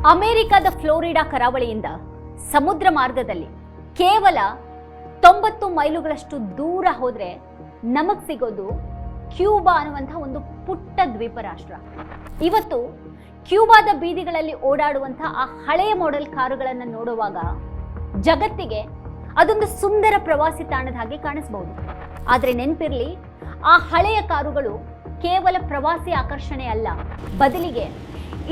ಅಮೆರಿಕದ ಫ್ಲೋರಿಡಾ ಕರಾವಳಿಯಿಂದ ಸಮುದ್ರ ಮಾರ್ಗದಲ್ಲಿ ಕೇವಲ 90 ಮೈಲುಗಳಷ್ಟು ದೂರ ಹೋದ್ರೆ ನಮಗ್ ಸಿಗೋದು ಕ್ಯೂಬಾ ಅನ್ನುವಂತಹ ಒಂದು ಪುಟ್ಟ ದ್ವೀಪ ರಾಷ್ಟ್ರ. ಇವತ್ತು ಕ್ಯೂಬಾದ ಬೀದಿಗಳಲ್ಲಿ ಓಡಾಡುವಂತಹ ಆ ಹಳೆಯ ಮಾಡೆಲ್ ಕಾರುಗಳನ್ನು ನೋಡುವಾಗ ಜಗತ್ತಿಗೆ ಅದೊಂದು ಸುಂದರ ಪ್ರವಾಸಿ ತಾಣದ ಹಾಗೆ ಕಾಣಿಸಬಹುದು. ಆದ್ರೆ ನೆನಪಿರ್ಲಿ, ಆ ಹಳೆಯ ಕಾರುಗಳು ಕೇವಲ ಪ್ರವಾಸಿ ಆಕರ್ಷಣೆ ಅಲ್ಲ, ಬದಲಿಗೆ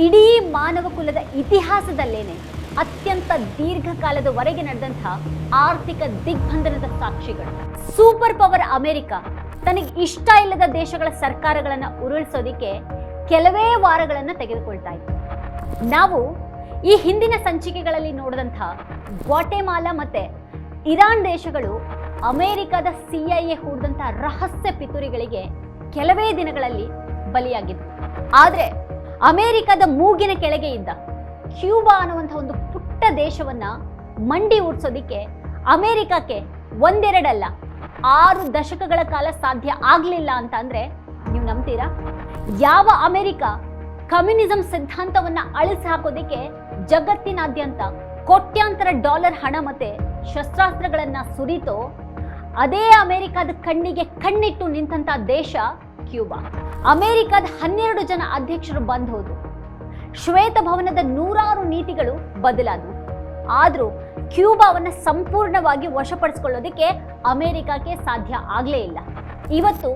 ಇಡೀ ಮಾನವ ಕುಲದ ಇತಿಹಾಸದಲ್ಲೇನೆ ಅತ್ಯಂತ ದೀರ್ಘಕಾಲದವರೆಗೆ ನಡೆದಂತಹ ಆರ್ಥಿಕ ದಿಗ್ಬಂಧನದ ಸಾಕ್ಷಿಗಳು. ಸೂಪರ್ ಪವರ್ ಅಮೆರಿಕ ತನಗೆ ಇಷ್ಟ ಇಲ್ಲದ ದೇಶಗಳ ಸರ್ಕಾರಗಳನ್ನ ಉರುಳಿಸೋದಿಕ್ಕೆ ಕೆಲವೇ ವಾರಗಳನ್ನ ತೆಗೆದುಕೊಳ್ತಾ ಇತ್ತು. ನಾವು ಈ ಹಿಂದಿನ ಸಂಚಿಕೆಗಳಲ್ಲಿ ನೋಡಿದಂತಹ ಗ್ವಾಟೆಮಾಲಾ ಮತ್ತೆ ಇರಾನ್ ದೇಶಗಳು ಅಮೆರಿಕದ CIA ಹೂಡಿದಂತಹ ರಹಸ್ಯ ಪಿತೂರಿಗಳಿಗೆ ಕೆಲವೇ ದಿನಗಳಲ್ಲಿ ಬಲಿಯಾಗಿತ್ತು. ಆದ್ರೆ ಅಮೆರಿಕದ ಮೂಗಿನ ಕೆಳಗೆ ಇದ್ದ ಕ್ಯೂಬಾ ಅನ್ನುವಂತಹ ಒಂದು ಪುಟ್ಟ ದೇಶವನ್ನ ಮಂಡಿ ಊಡ್ಸೋದಿಕ್ಕೆ ಅಮೆರಿಕಕ್ಕೆ ಒಂದೆರಡಲ್ಲ 6 ದಶಕಗಳ ಕಾಲ ಸಾಧ್ಯ ಆಗ್ಲಿಲ್ಲ ಅಂತ ಅಂದ್ರೆ ನೀವು ನಂಬ್ತೀರಾ? ಯಾವ ಅಮೆರಿಕ ಕಮ್ಯುನಿಸಂ ಸಿದ್ಧಾಂತವನ್ನ ಅಳಿಸಿ ಹಾಕೋದಿಕ್ಕೆ ಜಗತ್ತಿನಾದ್ಯಂತ ಕೋಟ್ಯಾಂತರ ಡಾಲರ್ ಹಣ ಮತ್ತೆ ಶಸ್ತ್ರಾಸ್ತ್ರಗಳನ್ನ ಸುರಿತೋ, ಅದೇ ಅಮೆರಿಕದ ಕಣ್ಣಿಗೆ ಕಣ್ಣಿಟ್ಟು ನಿಂತಹ ದೇಶ ಕ್ಯೂಬಾ. ಅಮೆರಿಕದ 12 ಜನ ಅಧ್ಯಕ್ಷರು ಬಂದ್ ಹೋದ್ರು. ಶ್ವೇತ ಭವನದ 100 ನೀತಿಗಳು ಬದಲಾದವು. ಆದ್ರೂ ಕ್ಯೂಬಾವನ್ನ ಸಂಪೂರ್ಣವಾಗಿ ವಶಪಡಿಸಿಕೊಳ್ಳೋದಕ್ಕೆ ಅಮೆರಿಕಕ್ಕೆ ಸಾಧ್ಯ ಆಗ್ಲೇ ಇಲ್ಲ. ಇವತ್ತು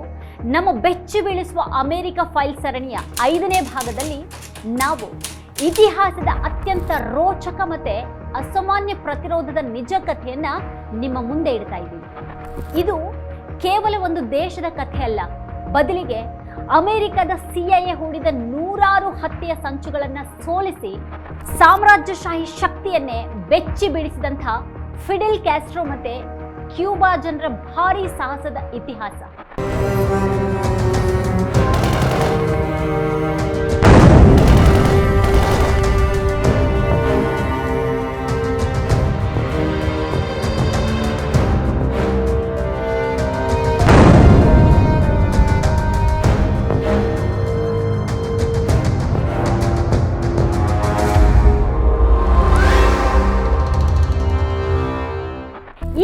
ನಮ್ಮ ಬೆಚ್ಚಿ ಬೀಳಿಸುವ ಅಮೆರಿಕ ಫೈಲ್ ಸರಣಿಯ 5ನೇ ಭಾಗದಲ್ಲಿ ನಾವು ಇತಿಹಾಸದ ಅತ್ಯಂತ ರೋಚಕ ಮತ್ತೆ ಅಸಾಮಾನ್ಯ ಪ್ರತಿರೋಧದ ನಿಜ ಕಥೆಯನ್ನ ನಿಮ್ಮ ಮುಂದೆ ಇಡ್ತಾ ಇದ್ದೀವಿ. ಇದು ಕೇವಲ ಒಂದು ದೇಶದ ಕಥೆ ಅಲ್ಲ, ಬದಲಿಗೆ ಅಮೆರಿಕದ CIA ಹೂಡಿದ 100 ಹತ್ಯೆಯ ಸಂಚುಗಳನ್ನ ಸೋಲಿಸಿ ಸಾಮ್ರಾಜ್ಯಶಾಹಿ ಶಕ್ತಿಯನ್ನೇ ಬೆಚ್ಚಿ ಬೀಳಿಸಿದಂಥ ಫಿಡೆಲ್ ಕ್ಯಾಸ್ಟ್ರೋ ಮತ್ತೆ ಕ್ಯೂಬಾ ಜನರ ಭಾರೀ ಸಾಹಸದ ಇತಿಹಾಸ.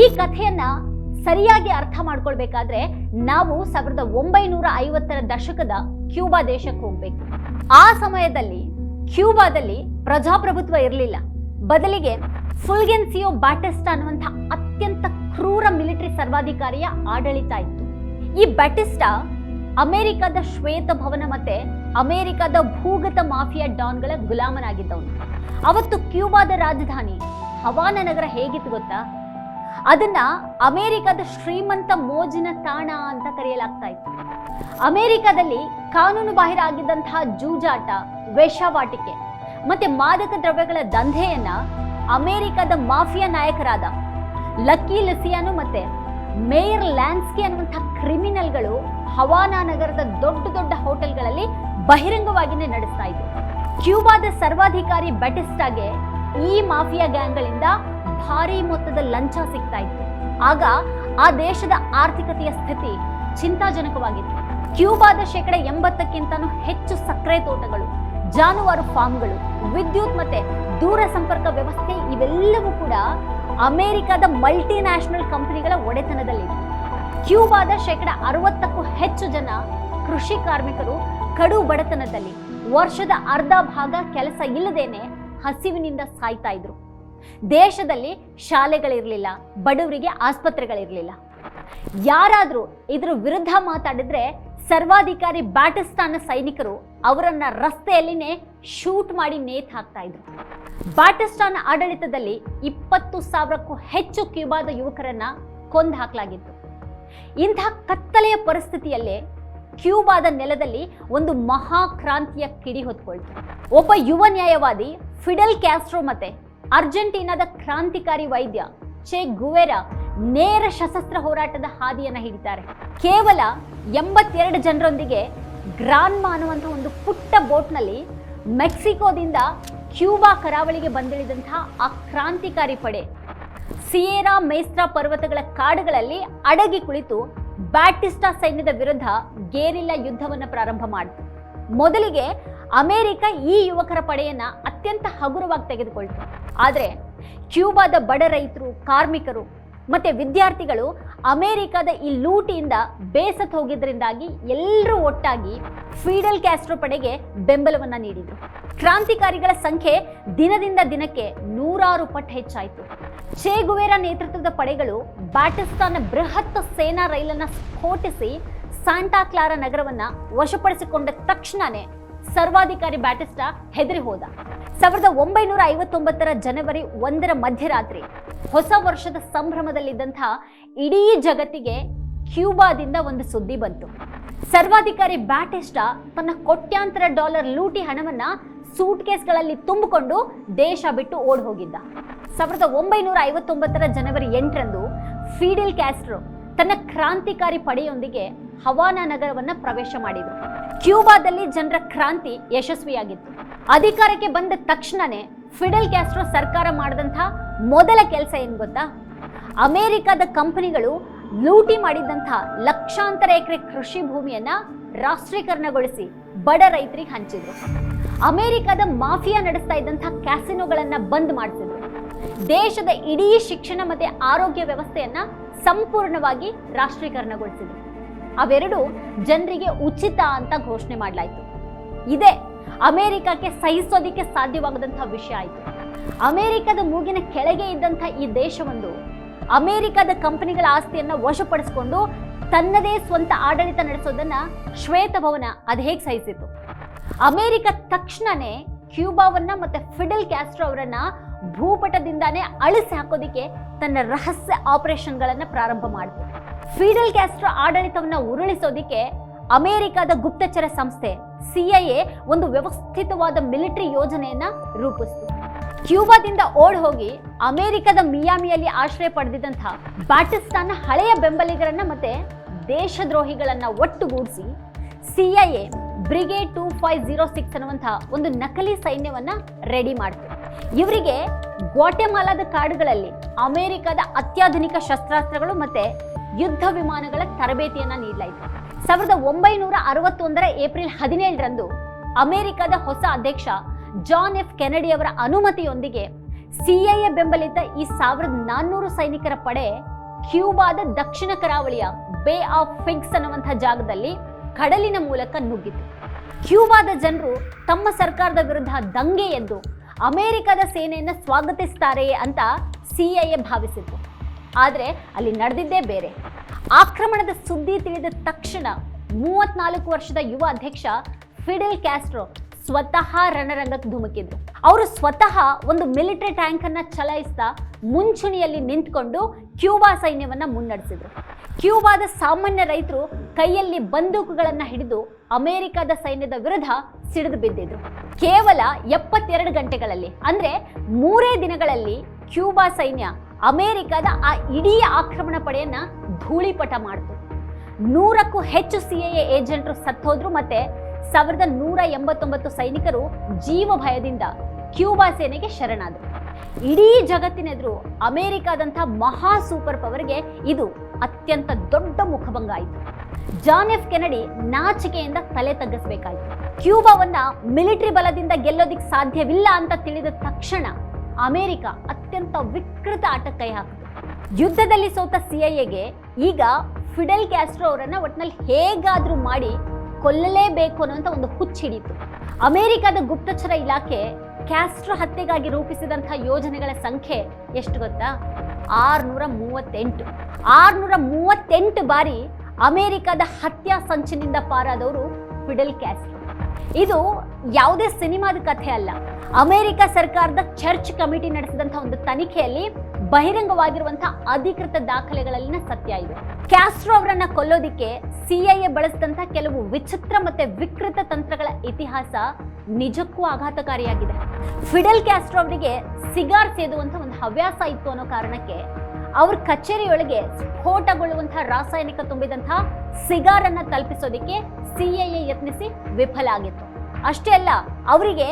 ಈ ಕಥೆಯನ್ನ ಸರಿಯಾಗಿ ಅರ್ಥ ಮಾಡ್ಕೊಳ್ಬೇಕಾದ್ರೆ ನಾವು 1950ರ ದಶಕದ ಕ್ಯೂಬಾ ದೇಶಕ್ಕೆ ಹೋಗ್ಬೇಕು. ಆ ಸಮಯದಲ್ಲಿ ಕ್ಯೂಬಾದಲ್ಲಿ ಪ್ರಜಾಪ್ರಭುತ್ವ ಇರಲಿಲ್ಲ, ಬದಲಿಗೆ ಫುಲ್ಗೆನ್ಸಿಯೋ ಬ್ಯಾಟಿಸ್ಟಾ ಅನ್ನುವಂಥ ಅತ್ಯಂತ ಕ್ರೂರ ಮಿಲಿಟರಿ ಸರ್ವಾಧಿಕಾರಿಯ ಆಡಳಿತ ಇತ್ತು. ಈ ಬ್ಯಾಟಿಸ್ಟಾ ಅಮೆರಿಕದ ಶ್ವೇತ ಭವನ ಮತ್ತೆ ಅಮೆರಿಕದ ಭೂಗತ ಮಾಫಿಯಾ ಡಾನ್ಗಳ ಗುಲಾಮನಾಗಿದ್ದವನು. ಅವತ್ತು ಕ್ಯೂಬಾದ ರಾಜಧಾನಿ ಹವಾನ ನಗರ ಹೇಗಿತ್ತು ಗೊತ್ತಾ? ಅದನ್ನ ಅಮೆರಿಕದ ಶ್ರೀಮಂತ ಮೋಜಿನ ತಾಣ ಅಂತ ಕರೆಯಲಾಗ್ತಾ ಇತ್ತು. ಅಮೆರಿಕದಲ್ಲಿ ಕಾನೂನು ಬಾಹಿರ ಆಗಿದ್ದಂತಹ ಜೂಜಾಟ, ವೇಶ್ಯಾವಾಟಿಕೆ ಮತ್ತೆ ಮಾದಕ ದ್ರವ್ಯಗಳ ದಂಧೆಯನ್ನ ಅಮೆರಿಕದ ಮಾಫಿಯಾ ನಾಯಕರಾದ ಲಕ್ಕಿ ಲುಸಿಯಾನೋ ಮತ್ತೆ ಮೇಯರ್ ಲ್ಯಾನ್ಸ್ಕಿ ಅನ್ನುವಂತಹ ಕ್ರಿಮಿನಲ್ಗಳು ಹವಾನಾ ನಗರದ ದೊಡ್ಡ ದೊಡ್ಡ ಹೋಟೆಲ್ಗಳಲ್ಲಿ ಬಹಿರಂಗವಾಗಿಯೇ ನಡೆಸ್ತಾ ಇದ್ರು. ಕ್ಯೂಬಾದ ಸರ್ವಾಧಿಕಾರಿ ಬ್ಯಾಟಿಸ್ಟಾಗೆ ಈ ಮಾಫಿಯಾ ಗ್ಯಾಂಗ್ಗಳಿಂದ ಭಾರಿ ಮೊತ್ತದ ಲಂಚ ಸಿಗ್ತಾ ಇತ್ತು. ಆಗ ಆ ದೇಶದ ಆರ್ಥಿಕತೆಯ ಸ್ಥಿತಿ ಚಿಂತಾಜನಕವಾಗಿತ್ತು. ಕ್ಯೂಬಾದ 80%ಕ್ಕಿಂತನೂ ಹೆಚ್ಚು ಸಕ್ಕರೆ ತೋಟಗಳು, ಜಾನುವಾರು ಫಾರ್ಮ್ಗಳು, ವಿದ್ಯುತ್ ಮತ್ತೆ ದೂರ ಸಂಪರ್ಕ ವ್ಯವಸ್ಥೆ ಇವೆಲ್ಲವೂ ಕೂಡ ಅಮೆರಿಕದ ಮಲ್ಟಿ ನ್ಯಾಷನಲ್ ಕಂಪನಿಗಳ ಒಡೆತನದಲ್ಲಿದೆ. ಕ್ಯೂಬಾದ 60%ಕ್ಕೂ ಹೆಚ್ಚು ಜನ ಕೃಷಿ ಕಾರ್ಮಿಕರು ಕಡು ಬಡತನದಲ್ಲಿ ವರ್ಷದ ಅರ್ಧ ಭಾಗ ಕೆಲಸ ಇಲ್ಲದೇನೆ ಹಸಿವಿನಿಂದ ಸಾಯ್ತಾ ಇದ್ರು. ದೇಶದಲ್ಲಿ ಶಾಲೆಗಳಿರಲಿಲ್ಲ, ಬಡವರಿಗೆ ಆಸ್ಪತ್ರೆಗಳಿರಲಿಲ್ಲ. ಯಾರಾದ್ರೂ ಇದ್ರ ವಿರುದ್ಧ ಮಾತಾಡಿದ್ರೆ ಸರ್ವಾಧಿಕಾರಿ ಬ್ಯಾಟಿಸ್ಟಾನ ಸೈನಿಕರು ಅವರನ್ನ ರಸ್ತೆಯಲ್ಲಿನೇ ಶೂಟ್ ಮಾಡಿ ನೇತ್ ಹಾಕ್ತಾ ಇದ್ರು. ಬ್ಯಾಟಿಸ್ಟಾನ ಆಡಳಿತದಲ್ಲಿ 20,000ಕ್ಕೂ ಹೆಚ್ಚು ಕ್ಯೂಬಾದ ಯುವಕರನ್ನ ಕೊಂದು ಹಾಕಲಾಗಿತ್ತು. ಇಂಥ ಕತ್ತಲೆಯ ಪರಿಸ್ಥಿತಿಯಲ್ಲೇ ಕ್ಯೂಬಾದ ನೆಲದಲ್ಲಿ ಒಂದು ಮಹಾಕ್ರಾಂತಿಯ ಕಿಡಿ ಹೊತ್ಕೊಳ್ತು. ಒಬ್ಬ ಯುವ ನ್ಯಾಯವಾದಿ ಫಿಡೆಲ್ ಕ್ಯಾಸ್ಟ್ರೋ ಮತ್ತೆ ಅರ್ಜೆಂಟೀನಾದ ಕ್ರಾಂತಿಕಾರಿ ವೈದ್ಯ ಚೆ ಗುವೆರಾ ನೇರ ಸಶಸ್ತ್ರ ಹೋರಾಟದ ಹಾದಿಯನ್ನ ಹಿಡಿತಾರೆ. ಕೇವಲ 82 ಜನರೊಂದಿಗೆ ಗ್ರಾನ್ಮಾ ಅನ್ನುವಂಥ ಒಂದು ಪುಟ್ಟ ಬೋಟ್ನಲ್ಲಿ ಮೆಕ್ಸಿಕೋದಿಂದ ಕ್ಯೂಬಾ ಕರಾವಳಿಗೆ ಬಂದಿಳಿದಂತಹ ಆ ಕ್ರಾಂತಿಕಾರಿ ಪಡೆ ಸಿಯೇರಾ ಮೇಸ್ಟ್ರಾ ಪರ್ವತಗಳ ಕಾಡುಗಳಲ್ಲಿ ಅಡಗಿ ಕುಳಿತು ಬ್ಯಾಟಿಸ್ಟಾ ಸೈನ್ಯದ ವಿರುದ್ಧ ಗೇರಿಲ್ಲಾ ಯುದ್ಧವನ್ನು ಪ್ರಾರಂಭ ಮಾಡಿತು. ಮೊದಲಿಗೆ ಅಮೆರಿಕ ಈ ಯುವಕರ ಪಡೆಯನ್ನ ಅತ್ಯಂತ ಹಗುರವಾಗಿ ತೆಗೆದುಕೊಳ್ತು. ಆದರೆ ಕ್ಯೂಬಾದ ಬಡ ರೈತರು, ಕಾರ್ಮಿಕರು ಮತ್ತೆ ವಿದ್ಯಾರ್ಥಿಗಳು ಅಮೆರಿಕದ ಈ ಲೂಟಿಯಿಂದ ಬೇಸತ್ತು ಹೋಗಿದ್ರಿಂದಾಗಿ ಎಲ್ಲರೂ ಒಟ್ಟಾಗಿ ಫಿಡೆಲ್ ಕ್ಯಾಸ್ಟ್ರೋ ಪಡೆಗೆ ಬೆಂಬಲವನ್ನ ನೀಡಿದ್ರು. ಕ್ರಾಂತಿಕಾರಿಗಳ ಸಂಖ್ಯೆ ದಿನದಿಂದ ದಿನಕ್ಕೆ 100 ಪಟ್ಟು ಹೆಚ್ಚಾಯಿತು. ಚೆ ಗುವೆರಾ ನೇತೃತ್ವದ ಪಡೆಗಳು ಬ್ಯಾಟಿಸ್ಟಾನ ಬೃಹತ್ ಸೇನಾ ರೈಲನ್ನ ಸ್ಫೋಟಿಸಿ ಸಾಂಟಾ ಕ್ಲಾರಾ ನಗರವನ್ನ ವಶಪಡಿಸಿಕೊಂಡ ತಕ್ಷಣನೇ ಸರ್ವಾಧಿಕಾರಿ ಬ್ಯಾಟಿಸ್ಟಾ ಹೆದರಿ ಹೋದ. 1959 ಜನವರಿ 1 ಮಧ್ಯರಾತ್ರಿ ಹೊಸ ವರ್ಷದ ಸಂಭ್ರಮದಲ್ಲಿದ್ದಂತಹ ಇಡೀ ಜಗತ್ತಿಗೆ ಕ್ಯೂಬಾದಿಂದ ಒಂದು ಸುದ್ದಿ ಬಂತು. ಸರ್ವಾಧಿಕಾರಿ ಬ್ಯಾಟಿಸ್ಟಾ ತನ್ನ ಕೋಟ್ಯಾಂತರ ಡಾಲರ್ ಲೂಟಿ ಹಣವನ್ನ ಸೂಟ್ ಕೇಸ್ಗಳಲ್ಲಿ ತುಂಬಿಕೊಂಡು ದೇಶ ಬಿಟ್ಟು ಓಡಿ ಹೋಗಿದ್ದ. 1959 ಜನವರಿ 8ರಂದು ಫಿಡೆಲ್ ಕ್ಯಾಸ್ಟ್ರೋ ತನ್ನ ಕ್ರಾಂತಿಕಾರಿ ಪಡೆಯೊಂದಿಗೆ ಹವಾನಾ ನಗರವನ್ನ ಪ್ರವೇಶ ಮಾಡಿದ್ರು. ಕ್ಯೂಬಾದಲ್ಲಿ ಜನರ ಕ್ರಾಂತಿ ಯಶಸ್ವಿಯಾಗಿತ್ತು. ಅಧಿಕಾರಕ್ಕೆ ಬಂದ ತಕ್ಷಣನೇ ಫಿಡೆಲ್ ಕ್ಯಾಸ್ಟ್ರೋ ಸರ್ಕಾರ ಮಾಡಿದಂತಹ ಮೊದಲ ಕೆಲಸ ಏನ್ ಗೊತ್ತಾ? ಅಮೆರಿಕದ ಕಂಪನಿಗಳು ಲೂಟಿ ಮಾಡಿದಂತಹ ಲಕ್ಷಾಂತರ ಎಕರೆ ಕೃಷಿ ಭೂಮಿಯನ್ನ ರಾಷ್ಟ್ರೀಕರಣಗೊಳಿಸಿ ಬಡ ರೈತರಿಗೆ ಹಂಚಿದ್ರು. ಅಮೆರಿಕದ ಮಾಫಿಯಾ ನಡೆಸ್ತಾ ಇದ್ದಂತಹ ಕ್ಯಾಸಿನೋಗಳನ್ನ ಬಂದ್ ಮಾಡಿಸಿದ್ರು. ದೇಶದ ಇಡೀ ಶಿಕ್ಷಣ ಮತ್ತೆ ಆರೋಗ್ಯ ವ್ಯವಸ್ಥೆಯನ್ನ ಸಂಪೂರ್ಣವಾಗಿ ರಾಷ್ಟ್ರೀಕರಣಗೊಳಿಸಿದ್ರು. ಅವೆರಡು ಜನರಿಗೆ ಉಚಿತ ಅಂತ ಘೋಷಣೆ ಮಾಡಲಾಯಿತು. ಇದೇ ಅಮೆರಿಕಕ್ಕೆ ಸಹಿಸೋದಿಕ್ಕೆ ಸಾಧ್ಯವಾಗದಂತಹ ವಿಷಯ ಆಯಿತು. ಅಮೆರಿಕದ ಮೂಗಿನ ಕೆಳಗೆ ಇದ್ದಂಥ ಈ ದೇಶವೊಂದು ಅಮೆರಿಕದ ಕಂಪನಿಗಳ ಆಸ್ತಿಯನ್ನ ವಶಪಡಿಸಿಕೊಂಡು ತನ್ನದೇ ಸ್ವಂತ ಆಡಳಿತ ನಡೆಸೋದನ್ನ ಶ್ವೇತಭವನ ಅದು ಹೇಗೆ ಸಹಿಸಿತು? ಅಮೆರಿಕ ತಕ್ಷಣನೇ ಕ್ಯೂಬಾವನ್ನ ಮತ್ತೆ ಫಿಡೆಲ್ ಕ್ಯಾಸ್ಟ್ರೋ ಅವರನ್ನ ಭೂಪಟದಿಂದಾನೇ ಅಳಿಸಿ ಹಾಕೋದಿಕ್ಕೆ ತನ್ನ ರಹಸ್ಯ ಆಪರೇಷನ್ಗಳನ್ನ ಪ್ರಾರಂಭ ಮಾಡಿತು. ಫಿಡೆಲ್ ಕ್ಯಾಸ್ಟ್ರೋ ಆಡಳಿತವನ್ನ ಉರುಳಿಸೋದಿಕ್ಕೆ ಅಮೆರಿಕದ ಗುಪ್ತಚರ ಸಂಸ್ಥೆ CIA ಒಂದು ವ್ಯವಸ್ಥಿತವಾದ ಮಿಲಿಟರಿ ಯೋಜನೆಯನ್ನ ರೂಪಿಸಿತು. ಕ್ಯೂಬಾದಿಂದ ಓಡ್ ಹೋಗಿ ಅಮೆರಿಕದ ಮಿಯಾಮಿಯಲ್ಲಿ ಆಶ್ರಯ ಪಡೆದಿದ್ದಂತಹ ಬ್ಯಾಟಿಸ್ಟಾನ ಹಳೆಯ ಬೆಂಬಲಿಗರನ್ನ ಮತ್ತೆ ದೇಶದ್ರೋಹಿಗಳನ್ನ ಒಟ್ಟುಗೂಡಿಸಿ CIA ಬ್ರಿಗೇಡ್ 2506 ಅನ್ನುವಂತಹ ಒಂದು ನಕಲಿ ಸೈನ್ಯವನ್ನ ರೆಡಿ ಮಾಡಿತು. ಇವರಿಗೆ ಗ್ವಾಟೆಮಾಲಾದ ಕಾಡುಗಳಲ್ಲಿ ಅಮೆರಿಕದ ಅತ್ಯಾಧುನಿಕ ಶಸ್ತ್ರಾಸ್ತ್ರಗಳು ಮತ್ತೆ ಯುದ್ಧ ವಿಮಾನಗಳ ತರಬೇತಿಯನ್ನ ನೀಡಲಾಯಿತು. 1961 ಏಪ್ರಿಲ್ 17ರಂದು ಅಮೆರಿಕದ ಹೊಸ ಅಧ್ಯಕ್ಷ ಜಾನ್ ಎಫ್ ಕೆನಡಿ ಅವರ ಅನುಮತಿಯೊಂದಿಗೆ CIA ಬೆಂಬಲಿತ ಈ 1400 ಸೈನಿಕರ ಪಡೆ ಕ್ಯೂಬಾದ ದಕ್ಷಿಣ ಕರಾವಳಿಯ ಬೇ ಆಫ್ ಫಿಗ್ಸ್ ಅನ್ನುವಂತಹ ಜಾಗದಲ್ಲಿ ಕಡಲಿನ ಮೂಲಕ ನುಗ್ಗಿತು. ಕ್ಯೂಬಾದ ಜನರು ತಮ್ಮ ಸರ್ಕಾರದ ವಿರುದ್ಧ ದಂಗೆ ಎದ್ದು ಅಮೆರಿಕದ ಸೇನೆಯನ್ನು ಸ್ವಾಗತಿಸ್ತಾರೆ ಅಂತ CIA ಭಾವಿಸಿತು. ಆದರೆ ಅಲ್ಲಿ ನಡೆದಿದ್ದೇ ಬೇರೆ. ಆಕ್ರಮಣದ ಸುದ್ದಿ ತಿಳಿದ ತಕ್ಷಣ 34 ವರ್ಷದ ಯುವ ಅಧ್ಯಕ್ಷ ಫಿಡೆಲ್ ಕ್ಯಾಸ್ಟ್ರೋ ಸ್ವತಃ ರಣರಂಗಕ್ಕೆ ಧುಮುಕಿದ್ರು. ಅವರು ಸ್ವತಃ ಒಂದು ಮಿಲಿಟರಿ ಟ್ಯಾಂಕ್ ಅನ್ನ ಚಲಾಯಿಸ್ತಾ ಮುಂಚೂಣಿಯಲ್ಲಿ ನಿಂತ್ಕೊಂಡು ಕ್ಯೂಬಾ ಸೈನ್ಯವನ್ನ ಮುನ್ನಡೆಸಿದ್ರು. ಕ್ಯೂಬಾದ ಸಾಮಾನ್ಯ ರೈತರು ಕೈಯಲ್ಲಿ ಬಂದೂಕುಗಳನ್ನ ಹಿಡಿದು ಅಮೆರಿಕದ ಸೈನ್ಯದ ವಿರುದ್ಧ ಸಿಡಿದು ಬಿದ್ದಿದ್ರು. ಕೇವಲ 72 ಗಂಟೆಗಳಲ್ಲಿ ಅಂದ್ರೆ 3 ದಿನಗಳಲ್ಲಿ ಕ್ಯೂಬಾ ಸೈನ್ಯ ಅಮೆರಿಕದ ಆ ಇಡೀ ಆಕ್ರಮಣ ಪಡೆಯನ್ನ ಧೂಳಿಪಟ ಮಾಡಿತು. 100ಕ್ಕೂ ಹೆಚ್ಚು CIA ಏಜೆಂಟರು ಸತ್ತೋದ್ರು. ಮತ್ತೆ 1189 ಸೈನಿಕರು ಜೀವ ಭಯದಿಂದ ಕ್ಯೂಬಾ ಸೇನೆಗೆ ಶರಣಾದರು. ಇಡೀ ಜಗತ್ತಿನೆದುರು ಅಮೆರಿಕಾದಂಥ ಮಹಾ ಸೂಪರ್ ಪವರ್ಗೆ ಇದು ಅತ್ಯಂತ ದೊಡ್ಡ ಮುಖಭಂಗ ಆಯಿತು. ಜಾನ್ ಎಫ್ ಕೆನಡಿ ನಾಚಿಕೆಯಿಂದ ತಲೆ ತಗ್ಗಿಸಬೇಕಾಯಿತು. ಕ್ಯೂಬಾವನ್ನ ಮಿಲಿಟರಿ ಬಲದಿಂದ ಗೆಲ್ಲೋದಿಕ್ ಸಾಧ್ಯವಿಲ್ಲ ಅಂತ ತಿಳಿದ ತಕ್ಷಣ ಅಮೆರಿಕ ಅತ್ಯಂತ ವಿಕೃತ ಆಟಕ್ಕೆ ಕೈ ಹಾಕಿತು. ಯುದ್ಧದಲ್ಲಿ ಸೋತ CIAಗೆ ಈಗ ಫಿಡೆಲ್ ಕ್ಯಾಸ್ಟ್ರೋ ಅವರನ್ನ ಒಟ್ಟಿನಲ್ಲಿ ಹೇಗಾದ್ರೂ ಮಾಡಿ ಕೊಲ್ಲಲೇಬೇಕು ಅನ್ನುವಂಥ ಒಂದು ಹುಚ್ಚಿಡಿತು. ಅಮೆರಿಕದ ಗುಪ್ತಚರ ಇಲಾಖೆ ಕ್ಯಾಸ್ಟ್ರೋ ಹತ್ಯೆಗಾಗಿ ರೂಪಿಸಿದಂತಹ ಯೋಜನೆಗಳ ಸಂಖ್ಯೆ ಎಷ್ಟು ಗೊತ್ತಾ? 638. 638 ಬಾರಿ ಅಮೆರಿಕದ ಹತ್ಯಾ ಸಂಚಿನಿಂದ ಪಾರಾದವರು ಫಿಡೆಲ್ ಕ್ಯಾಸ್ಟ್ರೋ. ಇದು ಯಾವುದೇ ಸಿನಿಮಾದ ಕಥೆ ಅಲ್ಲ. ಅಮೆರಿಕ ಸರ್ಕಾರದ ಚರ್ಚ್ ಕಮಿಟಿ ನಡೆಸಿದಂತಹ ಒಂದು ತನಿಖೆಯಲ್ಲಿ ಬಹಿರಂಗವಾಗಿರುವಂತಹ ಅಧಿಕೃತ ದಾಖಲೆಗಳಲ್ಲಿನ ಸತ್ಯ ಇದೆ. ಕ್ಯಾಸ್ಟ್ರೋ ಅವರನ್ನ ಕೊಲ್ಲೋದಿಕ್ಕೆ CIA ಬಳಸಿದಂತಹ ಕೆಲವು ವಿಚಿತ್ರ ಮತ್ತೆ ವಿಕೃತ ತಂತ್ರಗಳ ಇತಿಹಾಸ ನಿಜಕ್ಕೂ ಆಘಾತಕಾರಿಯಾಗಿದೆ. ಫಿಡೆಲ್ ಕ್ಯಾಸ್ಟ್ರೋ ಅವರಿಗೆ ಸಿಗಾರ್ ಸೇದುವಂತಹ ಒಂದು ಹವ್ಯಾಸ ಇತ್ತು ಅನ್ನೋ ಕಾರಣಕ್ಕೆ ಅವ್ರ ಕಚೇರಿಯೊಳಗೆ ಸ್ಫೋಟಗೊಳ್ಳುವಂತಹ ರಾಸಾಯನಿಕ ತುಂಬಿದಂತಹ ಸಿಗಾರನ್ನ ತಲುಪಿಸೋದಿಕ್ಕೆ CIA ಯತ್ನಿಸಿ ವಿಫಲ ಆಗಿತ್ತು. ಅಷ್ಟೇ ಅಲ್ಲ, ಅವರಿಗೆ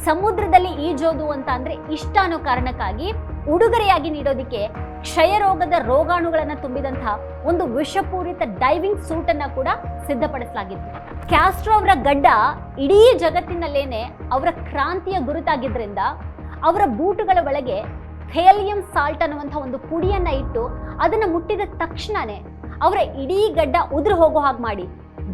ಸಮುದ್ರದಲ್ಲಿ ಈಜೋದು ಅಂತ ಅಂದ್ರೆ ಇಷ್ಟ ಅನ್ನೋ ಕಾರಣಕ್ಕಾಗಿ ಉಡುಗೊರೆಯಾಗಿ ನೀಡೋದಕ್ಕೆ ಕ್ಷಯರೋಗದ ರೋಗಾಣುಗಳನ್ನು ತುಂಬಿದಂತಹ ಒಂದು ವಿಷಪೂರಿತ ಡೈವಿಂಗ್ ಸೂಟ್ ಅನ್ನ ಕೂಡ ಸಿದ್ಧಪಡಿಸಲಾಗಿತ್ತು. ಕ್ಯಾಸ್ಟ್ರೋ ಅವರ ಗಡ್ಡ ಇಡೀ ಜಗತ್ತಿನಲ್ಲೇನೆ ಅವರ ಕ್ರಾಂತಿಯ ಗುರುತಾಗಿದ್ದರಿಂದ ಅವರ ಬೂಟುಗಳ ಒಳಗೆ ಥೇಲಿಯಂ ಸಾಲ್ಟ್ ಅನ್ನುವಂಥ ಒಂದು ಪುಡಿಯನ್ನ ಇಟ್ಟು ಅದನ್ನ ಮುಟ್ಟಿದ ತಕ್ಷಣನೇ ಅವರ ಇಡೀ ಗಡ್ಡ ಉದುರು ಹೋಗೋ ಹಾಗೆ ಮಾಡಿ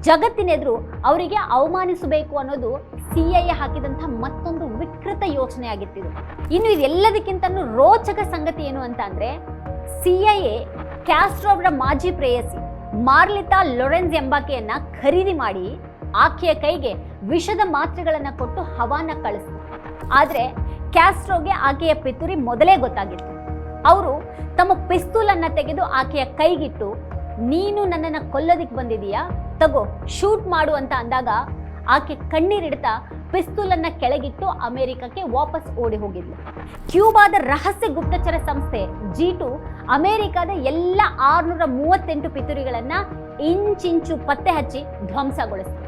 ಜಗತ್ತಿನೆದುರು ಅವರಿಗೆ ಅವಮಾನಿಸಬೇಕು ಅನ್ನೋದು CIA ಹಾಕಿದಂಥ ಮತ್ತೊಂದು ವಿಕೃತ ಯೋಚನೆ ಆಗಿತ್ತಿದೆ. ಇನ್ನು ಇದೆಲ್ಲದಕ್ಕಿಂತನೂ ರೋಚಕ ಸಂಗತಿ ಏನು ಅಂತ ಅಂದ್ರೆ, CIA ಕ್ಯಾಸ್ಟ್ರೋ ಅವರ ಮಾಜಿ ಪ್ರೇಯಸಿ ಮಾರ್ಲಿತಾ ಲೊರೆನ್ಸ್ ಎಂಬಾಕೆಯನ್ನ ಖರೀದಿ ಮಾಡಿ ಆಕೆಯ ಕೈಗೆ ವಿಷದ ಮಾತ್ರೆಗಳನ್ನ ಕೊಟ್ಟು ಹವಾನ ಕಳಿಸಿದ್ರು. ಆದ್ರೆ ಕ್ಯಾಸ್ಟ್ರೋಗೆ ಆಕೆಯ ಪಿತೂರಿ ಮೊದಲೇ ಗೊತ್ತಾಗಿತ್ತು. ಅವರು ತಮ್ಮ ಪಿಸ್ತೂಲ್ ಅನ್ನ ತೆಗೆದು ಆಕೆಯ ಕೈಗಿಟ್ಟು, ನೀನು ನನ್ನನ್ನು ಕೊಲ್ಲೋದಿಕ್ ಬಂದಿದೀಯಾ, ತಗೋ ಶೂಟ್ ಮಾಡು ಅಂತ ಅಂದಾಗ ಆಕೆ ಕಣ್ಣೀರಿಡ್ತಾ ಪಿಸ್ತೂಲ್ ಅನ್ನ ಕೆಳಗಿಟ್ಟು ಅಮೆರಿಕಕ್ಕೆ ವಾಪಸ್ ಓಡಿ ಹೋಗಿದ್ಲು. ಕ್ಯೂಬಾದ ರಹಸ್ಯ ಗುಪ್ತಚರ ಸಂಸ್ಥೆ G2 ಅಮೆರಿಕದ ಎಲ್ಲ 638 ಪಿತೂರಿಗಳನ್ನ ಇಂಚಿಂಚು ಪತ್ತೆ ಹಚ್ಚಿ ಧ್ವಂಸಗೊಳಿಸಿತು.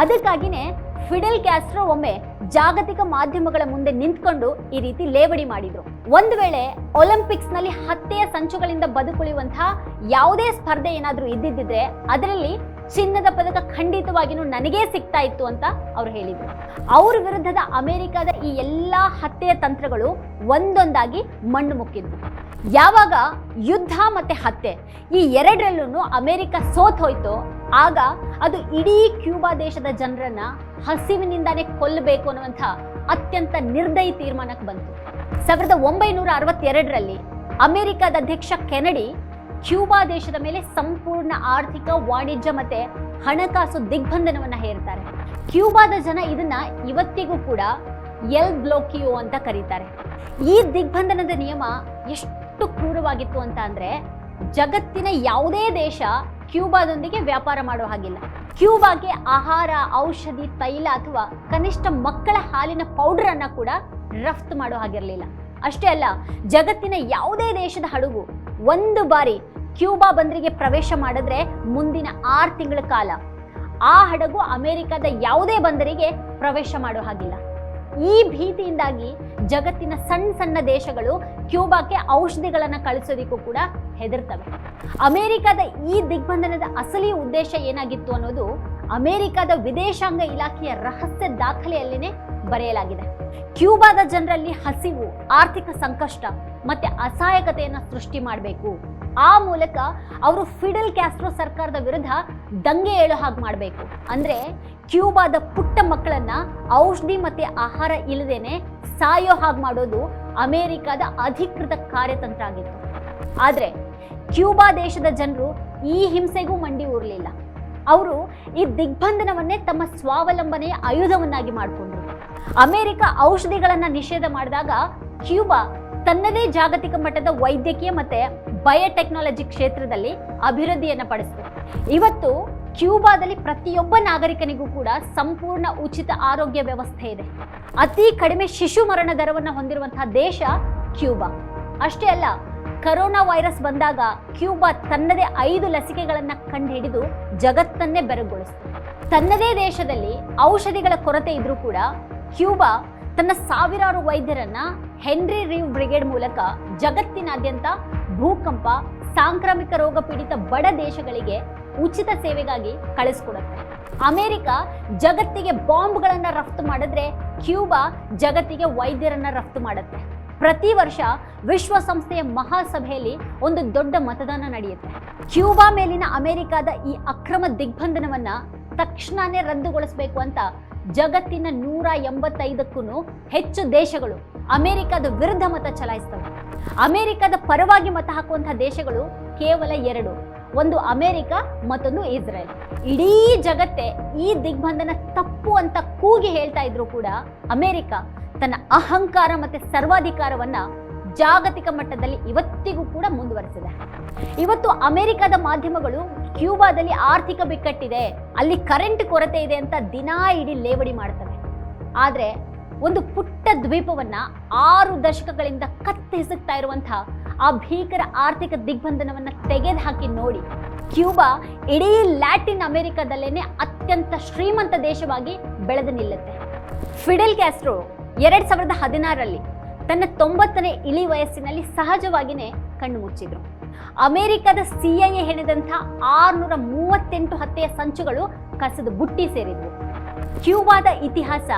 ಅದಕ್ಕಾಗಿನೇ ಫಿಡೆಲ್ ಕ್ಯಾಸ್ಟ್ರೋ ಒಮ್ಮೆ ಜಾಗತಿಕ ಮಾಧ್ಯಮಗಳ ಮುಂದೆ ನಿಂತ್ಕೊಂಡು ಈ ರೀತಿ ಲೇವಡಿ ಮಾಡಿದ್ರು. ಒಂದು ವೇಳೆ ಒಲಿಂಪಿಕ್ಸ್ ನಲ್ಲಿ ಹತ್ಯೆಯ ಸಂಚುಗಳಿಂದ ಬದುಕುಳಿಯುವಂತಹ ಯಾವುದೇ ಸ್ಪರ್ಧೆ ಏನಾದ್ರೂ ಇದ್ದಿದ್ದಿದ್ರೆ ಅದರಲ್ಲಿ ಚಿನ್ನದ ಪದಕ ಖಂಡಿತವಾಗಿನೂ ನನಗೇ ಸಿಗ್ತಾ ಇತ್ತು ಅಂತ ಅವ್ರು ಹೇಳಿದ್ರು. ಅವ್ರ ವಿರುದ್ಧದ ಅಮೆರಿಕದ ಈ ಎಲ್ಲಾ ಹತ್ಯೆಯ ತಂತ್ರಗಳು ಒಂದೊಂದಾಗಿ ಮಣ್ಣು ಮುಕ್ಕಿದ್ವು. ಯಾವಾಗ ಯುದ್ಧ ಮತ್ತೆ ಹತ್ಯೆ ಈ ಎರಡರಲ್ಲೂ ಅಮೆರಿಕ ಸೋತ್ ಹೋಯ್ತೋ ಆಗ ಅದು ಇಡೀ ಕ್ಯೂಬಾ ದೇಶದ ಜನರನ್ನ ಹಸಿವಿನಿಂದಾನೇ ಕೊಲ್ಲಬೇಕು ಅನ್ನುವಂಥ ಅತ್ಯಂತ ನಿರ್ದಯಿ ತೀರ್ಮಾನಕ್ಕೆ ಬಂತು. 1962ರಲ್ಲಿ ಅಮೆರಿಕದ ಅಧ್ಯಕ್ಷ ಕೆನಡಿ ಕ್ಯೂಬಾ ದೇಶದ ಮೇಲೆ ಸಂಪೂರ್ಣ ಆರ್ಥಿಕ, ವಾಣಿಜ್ಯ ಮತ್ತೆ ಹಣಕಾಸು ದಿಗ್ಬಂಧನವನ್ನ ಹೇರ್ತಾರೆ. ಕ್ಯೂಬಾದ ಜನ ಇದನ್ನ ಇವತ್ತಿಗೂ ಕೂಡ ಎಲ್ ಬ್ಲೋಕಿಯೋ ಅಂತ ಕರೀತಾರೆ. ಈ ದಿಗ್ಬಂಧನದ ನಿಯಮ ಎಷ್ಟು ಕ್ರೂರವಾಗಿತ್ತು ಅಂತ ಅಂದ್ರೆ, ಜಗತ್ತಿನ ಯಾವುದೇ ದೇಶ ಕ್ಯೂಬಾದೊಂದಿಗೆ ವ್ಯಾಪಾರ ಮಾಡೋ ಹಾಗಿಲ್ಲ. ಕ್ಯೂಬಾಗೆ ಆಹಾರ, ಔಷಧಿ, ತೈಲ ಅಥವಾ ಕನಿಷ್ಠ ಮಕ್ಕಳ ಹಾಲಿನ ಪೌಡರ್ ಅನ್ನ ಕೂಡ ರಫ್ತು ಮಾಡೋ ಹಾಗಿರಲಿಲ್ಲ. ಅಷ್ಟೇ ಅಲ್ಲ, ಜಗತ್ತಿನ ಯಾವುದೇ ದೇಶದ ಹಡಗು ಒಂದು ಬಾರಿ ಕ್ಯೂಬಾ ಬಂದರಿಗೆ ಪ್ರವೇಶ ಮಾಡಿದ್ರೆ ಮುಂದಿನ 6 ತಿಂಗಳ ಕಾಲ ಆ ಹಡಗು ಅಮೆರಿಕದ ಯಾವುದೇ ಬಂದರಿಗೆ ಪ್ರವೇಶ ಮಾಡೋ ಹಾಗಿಲ್ಲ. ಈ ಭೀತಿಯಿಂದಾಗಿ ಜಗತ್ತಿನ ಸಣ್ಣ ಸಣ್ಣ ದೇಶಗಳು ಕ್ಯೂಬಾಕ್ಕೆ ಔಷಧಿಗಳನ್ನ ಕಳಿಸೋದಿಕ್ಕೂ ಕೂಡ ಹೆದರ್ತವೆ. ಅಮೆರಿಕದ ಈ ದಿಗ್ಬಂಧನದ ಅಸಲಿ ಉದ್ದೇಶ ಏನಾಗಿತ್ತು ಅನ್ನೋದು ಅಮೆರಿಕದ ವಿದೇಶಾಂಗ ಇಲಾಖೆಯ ರಹಸ್ಯ ದಾಖಲೆಯಲ್ಲೇನೆ ಬರೆಯಲಾಗಿದೆ. ಕ್ಯೂಬಾದ ಜನರಲ್ಲಿ ಹಸಿವು, ಆರ್ಥಿಕ ಸಂಕಷ್ಟ ಮತ್ತೆ ಅಸಹಾಯಕತೆಯನ್ನ ಸೃಷ್ಟಿ ಮಾಡಬೇಕು. ಆ ಮೂಲಕ ಅವರು ಫಿಡೆಲ್ ಕ್ಯಾಸ್ಟ್ರೋ ಸರ್ಕಾರದ ವಿರುದ್ಧ ದಂಗೆ ಏಳೋ ಹಾಗೆ ಮಾಡಬೇಕು. ಅಂದ್ರೆ ಕ್ಯೂಬಾದ ಪುಟ್ಟ ಮಕ್ಕಳನ್ನ ಔಷಧಿ ಮತ್ತೆ ಆಹಾರ ಇಲ್ಲದೇನೆ ಸಾಯೋ ಹಾಗೆ ಮಾಡೋದು ಅಮೆರಿಕದ ಅಧಿಕೃತ ಕಾರ್ಯತಂತ್ರ ಆಗಿತ್ತು. ಆದ್ರೆ ಕ್ಯೂಬಾ ದೇಶದ ಜನರು ಈ ಹಿಂಸೆಗೂ ಮಂಡಿ ಊರ್ಲಿಲ್ಲ. ಅವರು ಈ ದಿಗ್ಬಂಧನವನ್ನೇ ತಮ್ಮ ಸ್ವಾವಲಂಬನೆಯ ಆಯುಧವನ್ನಾಗಿ ಮಾಡಿಕೊಂಡ್ರು. ಅಮೆರಿಕ ಔಷಧಿಗಳನ್ನ ನಿಷೇಧ ಮಾಡಿದಾಗ ಕ್ಯೂಬಾ ತನ್ನದೇ ಜಾಗತಿಕ ಮಟ್ಟದ ವೈದ್ಯಕೀಯ ಮತ್ತೆ ಬಯೋಟೆಕ್ನಾಲಜಿ ಕ್ಷೇತ್ರದಲ್ಲಿ ಅಭಿವೃದ್ಧಿಯನ್ನ ಪಡಿಸಿತು. ಇವತ್ತು ಕ್ಯೂಬಾದಲ್ಲಿ ಪ್ರತಿಯೊಬ್ಬ ನಾಗರಿಕನಿಗೂ ಕೂಡ ಸಂಪೂರ್ಣ ಉಚಿತ ಆರೋಗ್ಯ ವ್ಯವಸ್ಥೆ ಇದೆ. ಅತಿ ಕಡಿಮೆ ಶಿಶು ಮರಣ ದರವನ್ನು ಹೊಂದಿರುವಂತಹ ದೇಶ ಕ್ಯೂಬಾ. ಅಷ್ಟೇ ಅಲ್ಲ, ಕರೋನಾ ವೈರಸ್ ಬಂದಾಗ ಕ್ಯೂಬಾ ತನ್ನದೇ 5 ಲಸಿಕೆಗಳನ್ನ ಕಂಡುಹಿಡಿದು ಜಗತ್ತನ್ನೇ ಬೆರಗುಗೊಳಿಸಿತು. ತನ್ನದೇ ದೇಶದಲ್ಲಿ ಔಷಧಿಗಳ ಕೊರತೆ ಇದ್ರೂ ಕೂಡ ಕ್ಯೂಬಾ ತನ್ನ ಸಾವಿರಾರು ವೈದ್ಯರನ್ನ ಹೆನ್ರಿ ರೀವ್ ಬ್ರಿಗೇಡ್ ಮೂಲಕ ಜಗತ್ತಿನಾದ್ಯಂತ ಭೂಕಂಪ, ಸಾಂಕ್ರಾಮಿಕ ರೋಗ ಪೀಡಿತ ಬಡ ದೇಶಗಳಿಗೆ ಉಚಿತ ಸೇವೆಗಾಗಿ ಕಳಿಸ್ಕೊಡುತ್ತೆ. ಅಮೆರಿಕ ಜಗತ್ತಿಗೆ ಬಾಂಬ್ಗಳನ್ನ ರಫ್ತು ಮಾಡಿದ್ರೆ ಕ್ಯೂಬಾ ಜಗತ್ತಿಗೆ ವೈದ್ಯರನ್ನ ರಫ್ತು ಮಾಡುತ್ತೆ. ಪ್ರತಿ ವರ್ಷ ವಿಶ್ವಸಂಸ್ಥೆಯ ಮಹಾಸಭೆಯಲ್ಲಿ ಒಂದು ದೊಡ್ಡ ಮತದಾನ ನಡೆಯುತ್ತೆ. ಕ್ಯೂಬಾ ಮೇಲಿನ ಅಮೆರಿಕದ ಈ ಅಕ್ರಮ ದಿಗ್ಬಂಧನವನ್ನ ತಕ್ಷಣನೇ ರದ್ದುಗೊಳಿಸಬೇಕು ಅಂತ ಜಗತ್ತಿನ 185ಕ್ಕೂ ಹೆಚ್ಚು ದೇಶಗಳು ಅಮೆರಿಕದ ವಿರುದ್ಧ ಮತ ಚಲಾಯಿಸ್ತವೆ. ಅಮೆರಿಕದ ಪರವಾಗಿ ಮತ ಹಾಕುವಂತಹ ದೇಶಗಳು ಕೇವಲ 2, ಒಂದು ಅಮೆರಿಕ, ಮತ್ತೊಂದು ಇಸ್ರೇಲ್. ಇಡೀ ಜಗತ್ತೇ ಈ ದಿಗ್ಬಂಧನ ತಪ್ಪು ಅಂತ ಕೂಗಿ ಹೇಳ್ತಾ ಇದ್ರು ಕೂಡ ಅಮೆರಿಕ ತನ್ನ ಅಹಂಕಾರ ಮತ್ತೆ ಸರ್ವಾಧಿಕಾರವನ್ನ ಜಾಗತಿಕ ಮಟ್ಟದಲ್ಲಿ ಇವತ್ತಿಗೂ ಕೂಡ ಮುಂದುವರೆಸಿದೆ. ಇವತ್ತು ಅಮೆರಿಕದ ಮಾಧ್ಯಮಗಳು ಕ್ಯೂಬಾದಲ್ಲಿ ಆರ್ಥಿಕ ಬಿಕ್ಕಟ್ಟಿದೆ, ಅಲ್ಲಿ ಕರೆಂಟ್ ಕೊರತೆ ಇದೆ ಅಂತ ದಿನಾ ಇಡೀ ಲೇವಡಿ ಮಾಡ್ತವೆ. ಆದ್ರೆ ಒಂದು ಪುಟ್ಟ ದ್ವೀಪವನ್ನ 6 ದಶಕಗಳಿಂದ ಕತ್ತಿಸುತ್ತಾ ಇರುವಂತಹ ಆ ಭೀಕರ ಆರ್ಥಿಕ ದಿಗ್ಬಂಧನವನ್ನ ತೆಗೆದುಹಾಕಿ ನೋಡಿ, ಕ್ಯೂಬಾ ಇಡೀ ಲ್ಯಾಟಿನ್ ಅಮೆರಿಕದಲ್ಲೇನೆ ಅತ್ಯಂತ ಶ್ರೀಮಂತ ದೇಶವಾಗಿ ಬೆಳೆದು ನಿಲ್ಲುತ್ತೆ. ಫಿಡೆಲ್ ಕ್ಯಾಸ್ಟ್ರೋ 2016ರಲ್ಲಿ ತನ್ನ 90ನೇ ಇಳಿ ವಯಸ್ಸಿನಲ್ಲಿ ಸಹಜವಾಗಿಯೇ ಕಣ್ಣು ಮುಚ್ಚಿದ್ರು. ಅಮೆರಿಕದ CIA ಹೆಣೆದಂಥ 638 ಹತ್ಯೆಯ ಸಂಚುಗಳು ಕಸದ ಬುಟ್ಟಿ ಸೇರಿದ್ವು. ಕ್ಯೂಬಾದ ಇತಿಹಾಸ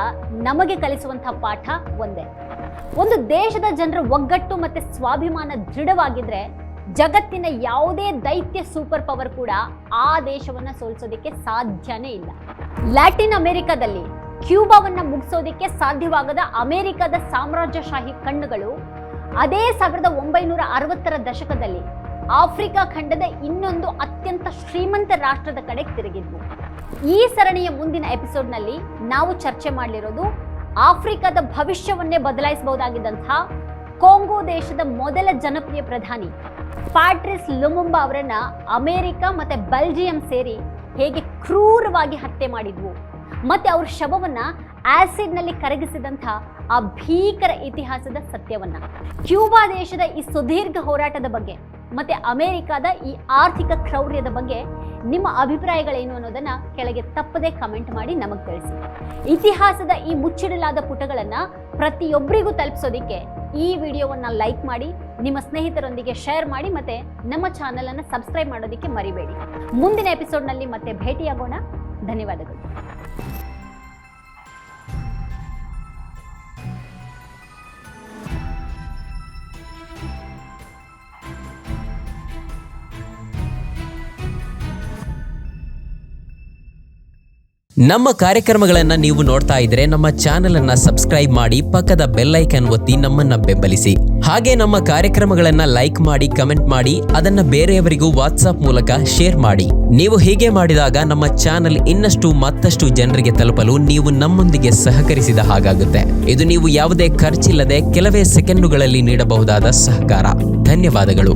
ನಮಗೆ ಕಲಿಸುವಂತಹ ಪಾಠ ಒಂದೇ: ಒಂದು ದೇಶದ ಜನರ ಒಗ್ಗಟ್ಟು ಮತ್ತೆ ಸ್ವಾಭಿಮಾನ ದೃಢವಾಗಿದ್ರೆ ಜಗತ್ತಿನ ಯಾವುದೇ ದೈತ್ಯ ಸೂಪರ್ ಪವರ್ ಕೂಡ ಆ ದೇಶವನ್ನ ಸೋಲಿಸೋದಕ್ಕೆ ಸಾಧ್ಯನೇ ಇಲ್ಲ. ಲ್ಯಾಟಿನ್ ಅಮೆರಿಕದಲ್ಲಿ ಕ್ಯೂಬಾವನ್ನ ಮುಗಿಸೋದಕ್ಕೆ ಸಾಧ್ಯವಾಗದ ಅಮೆರಿಕದ ಸಾಮ್ರಾಜ್ಯಶಾಹಿ ಕಣ್ಣುಗಳು ಅದೇ 1960ರ ದಶಕದಲ್ಲಿ ಆಫ್ರಿಕಾ ಖಂಡದ ಇನ್ನೊಂದು ಅತ್ಯಂತ ಶ್ರೀಮಂತ ರಾಷ್ಟ್ರದ ಕಡೆ ತಿರುಗಿದ್ವು. ಈ ಸರಣಿಯ ಮುಂದಿನ ಎಪಿಸೋಡ್ನಲ್ಲಿ ನಾವು ಚರ್ಚೆ ಮಾಡಲಿರೋದು ಆಫ್ರಿಕಾದ ಭವಿಷ್ಯವನ್ನೇ ಬದಲಾಯಿಸಬಹುದಾಗಿದ್ದಂತಹ ಕಾಂಗೋ ದೇಶದ ಮೊದಲ ಜನಪ್ರಿಯ ಪ್ರಧಾನಿ ಪ್ಯಾಟ್ರಿಸ್ ಲುಮುಂಬಾ ಅವರನ್ನ ಅಮೆರಿಕ ಮತ್ತೆ ಬೆಲ್ಜಿಯಂ ಸೇರಿ ಹೇಗೆ ಕ್ರೂರವಾಗಿ ಹತ್ಯೆ ಮಾಡಿದ್ವು, ಮತ್ತೆ ಅವ್ರ ಶವವನ್ನ ಆಸಿಡ್ನಲ್ಲಿ ಕರಗಿಸಿದಂಥ ಆ ಭೀಕರ ಇತಿಹಾಸದ ಸತ್ಯವನ್ನ, ಕ್ಯೂಬಾ ದೇಶದ ಈ ಸುದೀರ್ಘ ಹೋರಾಟದ ಬಗ್ಗೆ ಮತ್ತೆ ಅಮೆರಿಕದ ಈ ಆರ್ಥಿಕ ಕ್ರೌರ್ಯದ ಬಗ್ಗೆ ನಿಮ್ಮ ಅಭಿಪ್ರಾಯಗಳೇನು ಅನ್ನೋದನ್ನ ಕೆಳಗೆ ತಪ್ಪದೆ ಕಮೆಂಟ್ ಮಾಡಿ ನಮಗೆ ತಿಳಿಸಿ. ಇತಿಹಾಸದ ಈ ಮುಚ್ಚಿಡಲಾದ ಪುಟಗಳನ್ನ ಪ್ರತಿಯೊಬ್ಬರಿಗೂ ತಲುಪಿಸೋದಿಕ್ಕೆ ಈ ವಿಡಿಯೋವನ್ನ ಲೈಕ್ ಮಾಡಿ, ನಿಮ್ಮ ಸ್ನೇಹಿತರೊಂದಿಗೆ ಶೇರ್ ಮಾಡಿ, ಮತ್ತೆ ನಮ್ಮ ಚಾನೆಲ್ ಅನ್ನು ಸಬ್ಸ್ಕ್ರೈಬ್ ಮಾಡೋದಕ್ಕೆ ಮರಿಬೇಡಿ. ಮುಂದಿನ ಎಪಿಸೋಡ್ನಲ್ಲಿ ಮತ್ತೆ ಭೇಟಿಯಾಗೋಣ. ಧನ್ಯವಾದಗಳು. ನಮ್ಮ ಕಾರ್ಯಕ್ರಮಗಳನ್ನು ನೀವು ನೋಡ್ತಾ ಇದ್ರೆ ನಮ್ಮ ಚಾನೆಲ್ ಅನ್ನ ಸಬ್ಸ್ಕ್ರೈಬ್ ಮಾಡಿ, ಪಕ್ಕದ ಬೆಲ್ ಐಕಾನ್ ಒತ್ತಿ ನಮ್ಮನ್ನ ಬೆಂಬಲಿಸಿ. ಹಾಗೆ ನಮ್ಮ ಕಾರ್ಯಕ್ರಮಗಳನ್ನ ಲೈಕ್ ಮಾಡಿ, ಕಮೆಂಟ್ ಮಾಡಿ, ಅದನ್ನ ಬೇರೆಯವರಿಗೂ ವಾಟ್ಸ್ಆಪ್ ಮೂಲಕ ಶೇರ್ ಮಾಡಿ. ನೀವು ಹೀಗೆ ಮಾಡಿದಾಗ ನಮ್ಮ ಚಾನೆಲ್ ಮತ್ತಷ್ಟು ಜನರಿಗೆ ತಲುಪಲು ನೀವು ನಮ್ಮೊಂದಿಗೆ ಸಹಕರಿಸಿದ ಹಾಗಾಗುತ್ತೆ. ಇದು ನೀವು ಯಾವುದೇ ಖರ್ಚಿಲ್ಲದೆ ಕೆಲವೇ ಸೆಕೆಂಡುಗಳಲ್ಲಿ ನೀಡಬಹುದಾದ ಸಹಕಾರ. ಧನ್ಯವಾದಗಳು.